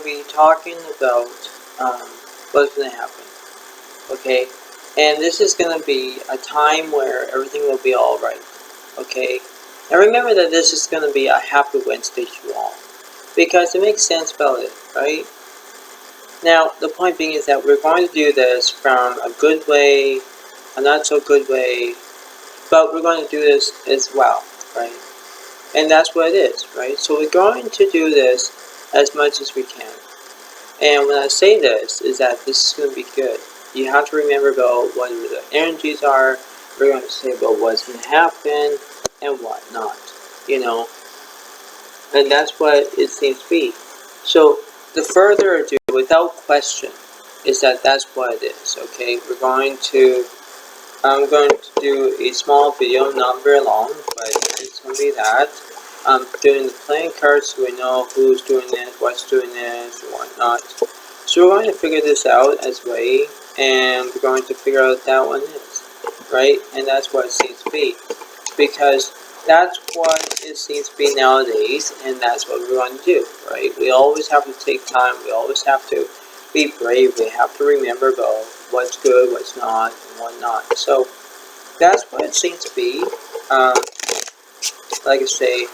to be talking about what's going to happen. Okay, and this is going to be a time where everything will be all right. Okay, and remember that this is going to be a happy Wednesday to you all, because it makes sense about it, right? Now, the point being is that we're going to do this from a good way, a not so good way, but we're going to do this as well, right? And that's what it is, right? So we're going to do this as much as we can. And when I say this, is that this is going to be good. You have to remember about what the energies are. We're going to say about what's going to happen and what not, And that's what it seems to be. So the further ado, without question, is that that's what it is, okay? I'm going to do a small video, not very long, but it's going to be that. I'm doing the playing cards so we know who's doing this, what's doing this, and whatnot. So we're going to figure this out as way, and we're going to figure out that one is, right? And that's what it seems to be, because that's what it seems to be nowadays, and that's what we're going to do, right? We always have to take time, we always have to be brave, we have to remember about what's good, what's not, and whatnot. So that's what it seems to be. Like I say,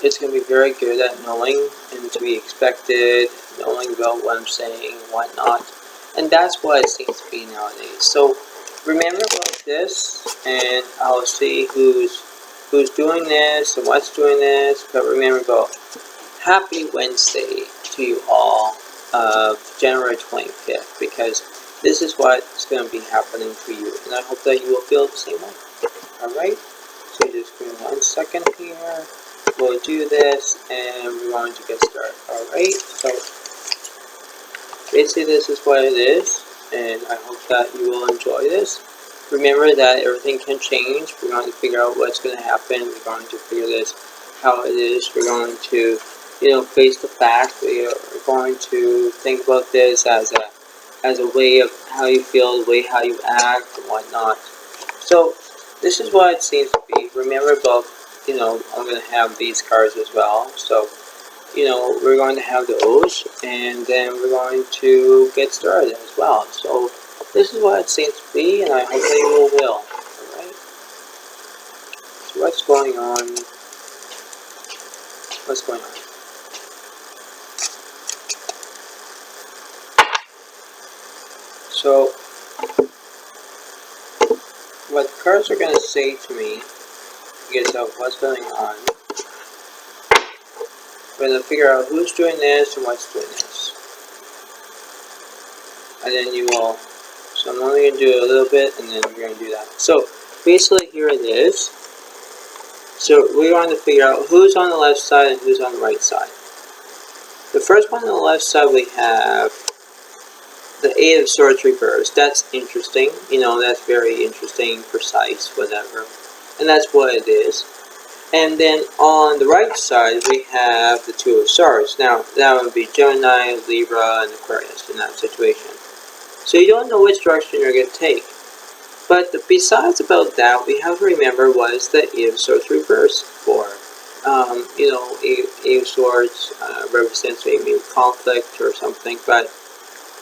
it's going to be very good at knowing and to be expected, knowing about what I'm saying and whatnot. And that's what it seems to be nowadays. So remember about this, and I'll see who's doing this and what's doing this. But remember about Happy Wednesday to you all of January 25th, because this is what's going to be happening for you. And I hope that you will feel the same way. Alright? So just give me 1 second here. We'll do this and we're going to get started. Alright, so basically this is what it is, and I hope that you will enjoy this. Remember that everything can change. We're going to figure out what's going to happen. We're going to figure this how it is. We're going to, face the fact. We are going to think about this as a way of how you feel, the way how you act and whatnot. So this is what it seems to be. Remember about, I'm going to have these cards as well. So, we're going to have those, and then we're going to get started as well. So this is what it seems to be, and I hope that you will. Alright? So what's going on? What's going on? So what the cards are going to say to me is of what's going on. We're going to figure out who's doing this and what's doing this. And then you will, so I'm only going to do a little bit, and then we're going to do that. So basically here it is. So we're going to figure out who's on the left side and who's on the right side. The first one on the left side, we have the Eight of Swords reversed. That's interesting. That's very interesting, precise, whatever. And that's what it is. And then on the right side, we have the Two of Swords. Now, that would be Gemini, Libra, and Aquarius in that situation. So you don't know which direction you're going to take. But besides about that, we have to remember what is the Eight of Swords reversed for. Eight of Swords represents maybe conflict or something, but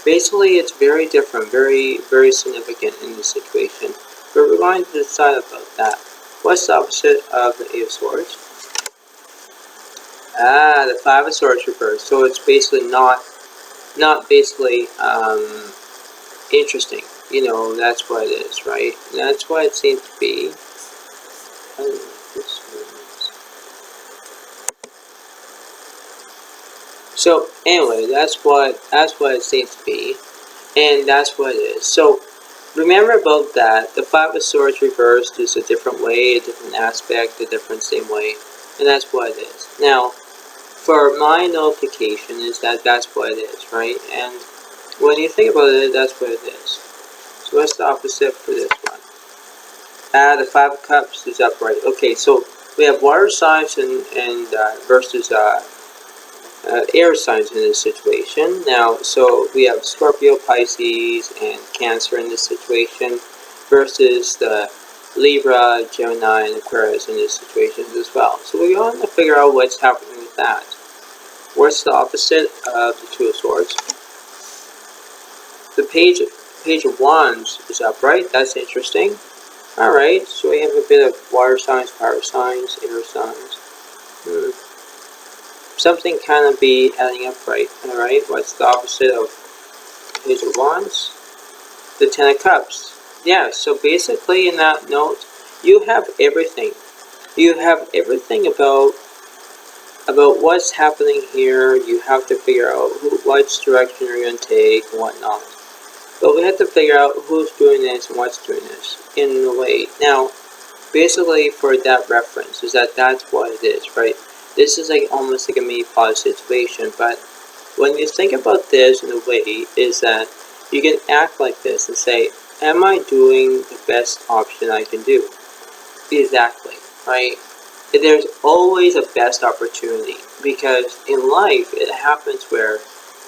basically it's very different, very, very significant in this situation. But we're going to decide about that. What's the opposite of the Eight of Swords? The Five of Swords reversed. So it's basically not basically interesting. That's what it is, right? And that's what it seems to be. So anyway, that's what it seems to be, and that's what it is. So remember about that. The Five of Swords reversed is a different way, a different aspect, a different same way, and that's what it is. Now, for my notification is that that's what it is, right? And when you think about it, that's what it is. So what's the opposite for this one? The Five of Cups is upright. Okay, so we have water signs and versus air signs in this situation. Now, so we have Scorpio, Pisces, and Cancer in this situation versus the Libra, Gemini, and Aquarius in this situation as well. So we want to figure out what's happening with that. What's the opposite of the Two of Swords? The Page of Wands is upright. That's interesting. Alright, so we have a bit of water signs, fire signs, air signs. Something kind of be adding up right. Alright, what's the opposite of Page of Wands? The Ten of Cups. Yeah, so basically in that note, you have everything. You have everything about what's happening here. You have to figure out what direction you're going to take and whatnot. But we have to figure out who's doing this and what's doing this in a way. Now, basically for that reference is that's what it is, right? This is like almost like a mini plot situation, but when you think about this in a way is that you can act like this and say, am I doing the best option I can do? Exactly, right? There's always a best opportunity, because in life it happens where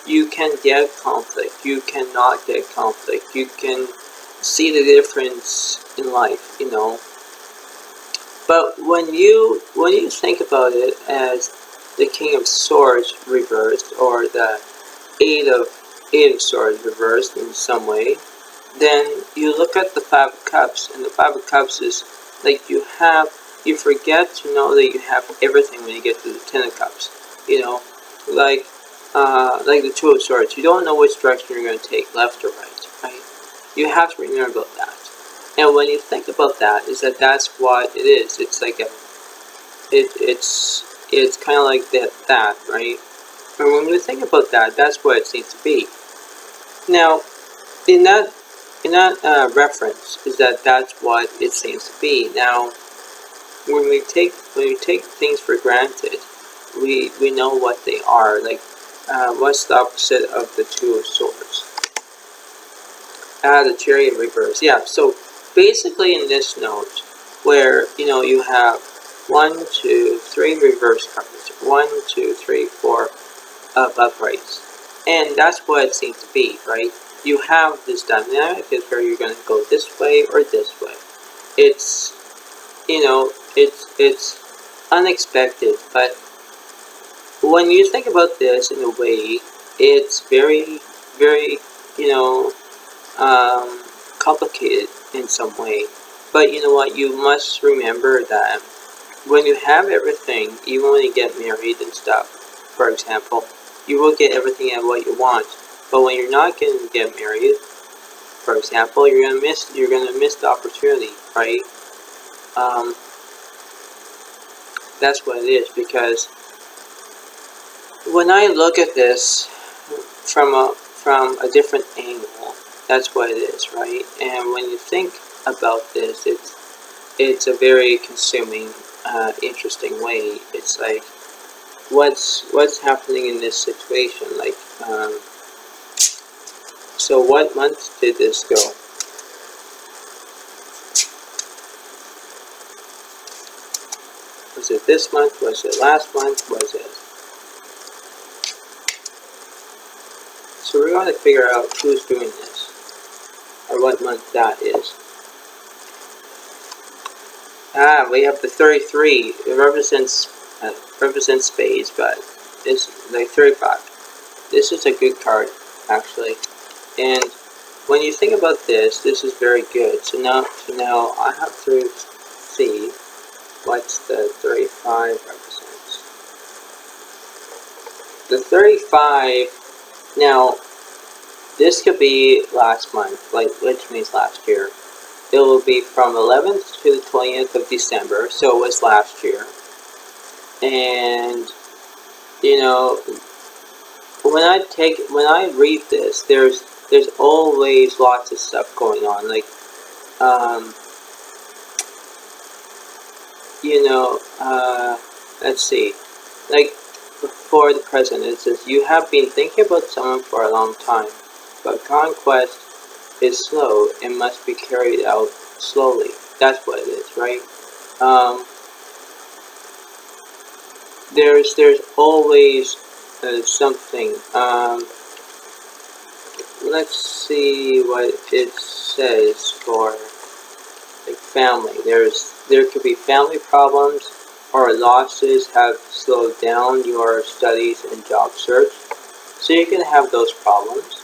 you can get conflict, you cannot get conflict, you can see the difference in life, you know. But when you think about it as the King of Swords reversed, or the Eight of Swords reversed in some way, then you look at the Five of Cups, and the Five of Cups is like you forget to know that you have everything when you get to the Ten of Cups. You know, like the Two of Swords. You don't know which direction you're going to take, left or right, right? You have to remember about that. And when you think about that, is that's what it is. It's like it's kind of like that, right? And when you think about that, that's what it seems to be. Now, in that reference, is that's what it seems to be. Now, when we take things for granted, we know what they are. Like, what's the opposite of the Two of Swords? The Chariot reverse. Yeah. So basically, in this note, where you have 1, 2, 3 reverse cards, 1, 2, 3, 4 of uprights, and that's what it seems to be, right? You have this dynamic is where you're going to go this way or this way. It's it's unexpected, but when you think about this in a way, it's very, very complicated in some way. But you know what? You must remember that when you have everything, even when you get married and stuff, for example, you will get everything at what you want. But when you're not going to get married, for example, you're gonna miss the opportunity, right? That's what it is, because when I look at this from a different angle, that's what it is, right? And when you think about this, it's a very consuming, interesting way. It's like, what's happening in this situation? Like, so what month did this go? Was it this month? Was it last month? Was it? So we're going to figure out who's doing this, or what month that is. We have the 33. It represents spades, but it's like 35. This is a good card, actually. And when you think about this, this is very good. So now I have to see what the 35 represents. The 35, now, this could be last month, which means last year. It will be from 11th to the 20th of December, so it was last year. And, when I read this, there's always lots of stuff going on, like, let's see, like, for the present, it says, you have been thinking about someone for a long time, but conquest is slow and must be carried out slowly. That's what it is, right? There's always something. Let's see what it says for like family. There could be family problems. or losses have slowed down your studies and job search. So you can have those problems.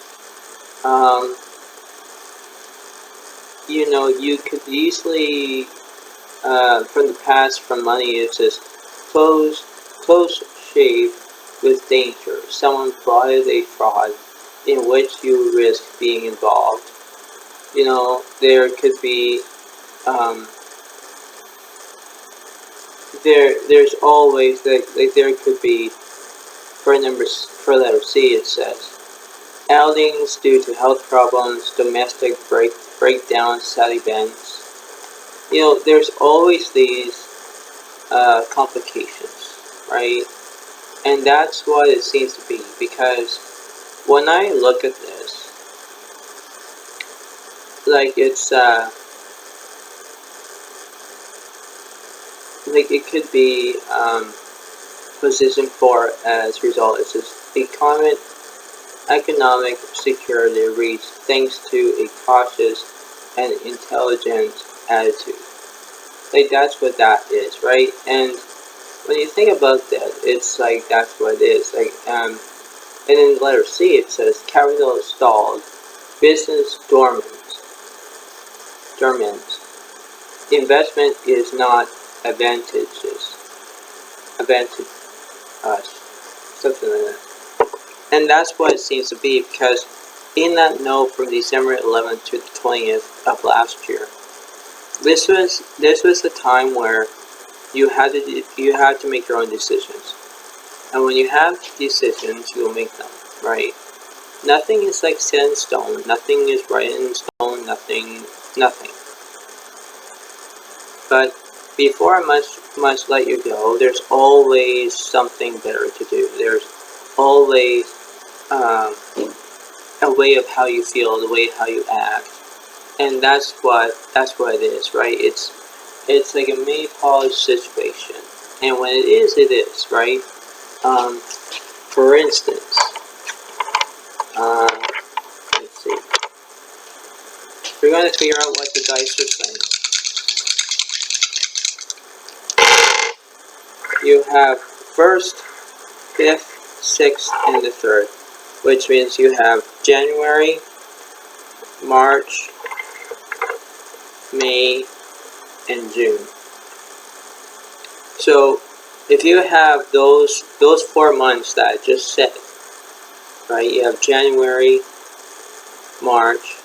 You know, you could easily, from the past, from money, it says close shave with danger. Someone plotted a fraud in which you risk being involved. You know, there could be, there's always, like there could be, for letter C, it says, outings due to health problems, domestic breakdowns, sad events. You know, there's always these complications, right? And that's what it seems to be, because when I look at this, like it's like it could be position 4 as a result. It says economic security reached thanks to a cautious and intelligent attitude. Like that's what that is, right? And when you think about that, it's like that's what it is. Like and in letter C it says capital stalled, business dormant. Investment is not advantageous. Something like that. And that's what it seems to be, because in that note from December 11th to the 20th of last year, this was the time where you had to make your own decisions. And when you have decisions, you'll make them, right? Nothing is like set in stone. Nothing is right in stone. Nothing. But before I must let you go, there's always something better to do. There's always a way of how you feel, the way how you act, and that's what it is, right? It's like a mini college situation, and when it is, right? For instance, let's see. We're going to figure out what the dice are saying. You have 1st, 5th, 6th, and the 3rd, which means you have January, March, May, and June. So if you have those 4 months that I just said, right? You have January, March,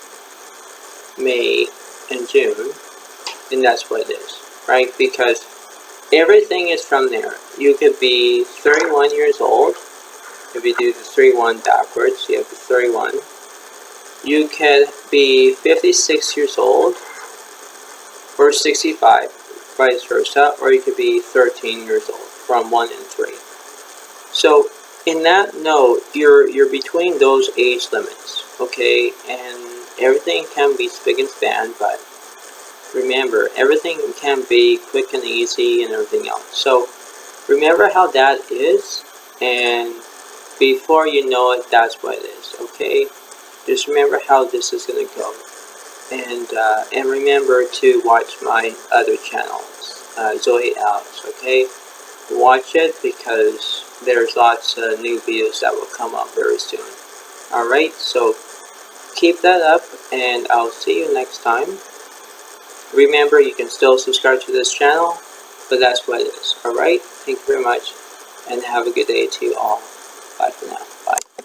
May, and June, and that's what it is, right? Because everything is from there. You could be 31 years old. If you do the 31 backwards, you have the 31. You can be 56 years old, or 65, vice versa, or you could be 13 years old, from 1 and 3. So in that note, you're between those age limits, okay? And everything can be spick and span, but remember, everything can be quick and easy and everything else. So remember how that is, and before you know it, that's what it is, okay? Just remember how this is going to go. And remember to watch my other channels, Zoe Alex, okay? Watch it, because there's lots of new videos that will come up very soon. Alright, so keep that up, and I'll see you next time. Remember, you can still subscribe to this channel, but that's what it is. Alright, thank you very much, and have a good day to you all. Bye for now.